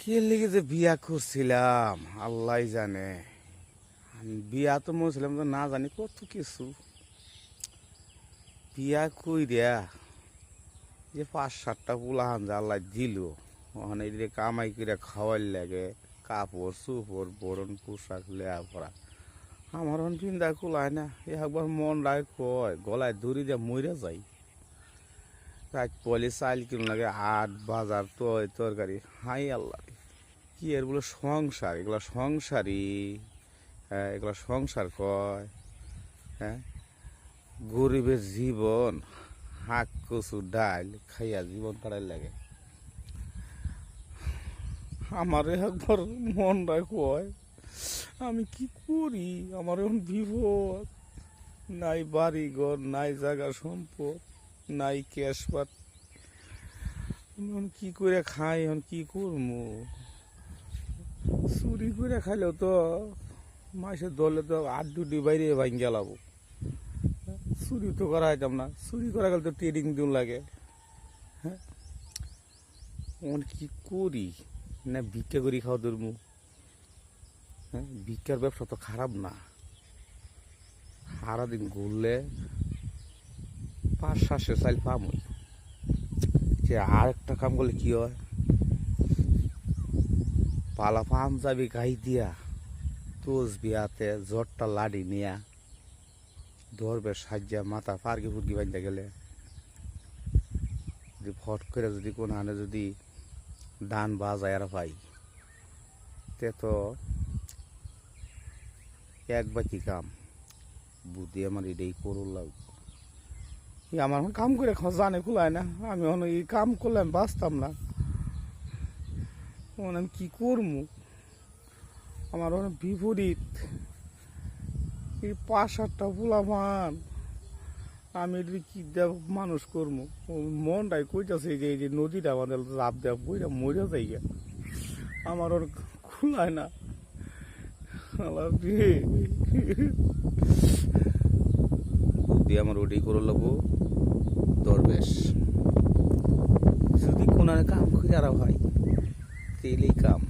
কে লেগে যে বিয়া করছিলাম আল্লাহ জানে। আমি বিয়া তো মরছিলাম তো না জানি কত কিছু। বিয়া কইরা যে 5-7টা পুলাহান যে আল্লাহ দিল, ওখানে এদিকে কামাই করে খাওয়ার লাগে, কাপড় চোপড় বরণ পোশাক লেয়া পড়া আমার এখন পিন্দা কুলায় না। একবার মন রায় কয় গলায় দড়ি দিয়ে মরে যাই। রাত পলে চাল কিনুন লাগে 8 বাজার তরকারি। হাই আল্লাহ, কি এর বলে সংসার, এগুলা সংসারই? হ্যাঁ, এগুলা সংসার কয়? হ্যাঁ, গরিবের জীবন শাক কচু ডাল খাইয়া জীবন কাটাই লাগে। আমার একবার মনটা কয় আমি কি করি? আমার এখন বিপদ, নাই বাড়ি ঘর, নাই জায়গা সম্পদ, নাই ক্যাশপাত, এখন কি করে খাই? এখন কি করবো? চুরি করে খাইলেও তো মাসের দলে তো 8 বাইরে ভাঙ গেলাম। চুরি তো করা হইতাম না, চুরি করা গেলে তো ট্রেডিং দিন লাগে। হ্যাঁ, এখন কি করি? না ভিক্ষা করি খাওয়া ধরবো? হ্যাঁ, ভিক্ষার ব্যবসা তো খারাপ না। সারাদিন ঘুরলে 500-700 চাল পামই। যে আর একটা কাম করলে কি হয়, পালা পাঞ্জাবি গাই দিয়া তোজ বিয়াতে জটটা লাড়ি নিয়া ধরবে সাজ্জা মাথা ফার্গি ফুর্গি বাঁধতে গেলে, যদি ফট করে যদি কোন হানে যদি ডান বাজায় আর পাই, তে তো এক বাকি কাম বুদ্ধি আমার এটাই করুন লাগবে। আমার এখন কাম করে জানে খুলায় না। আমি এখন এই কাম করলে আমি বাঁচতাম না। আমি কি করবো? আমার অনেক বিপরীত। এই 5-7টা পোলাপান, আমি এটা কি দেব মানুষ করবো? মনটাই কইতাছে যে এই যে নদীটা আমাদের লাভ দেওয়া বইটা মরে যাই। আমার ওর খুলায় না। বুদ্ধি আমার ওটাই করে লাগবো দরবেশ। যদি কোন কাম করে আর হয় তেলেই কাম।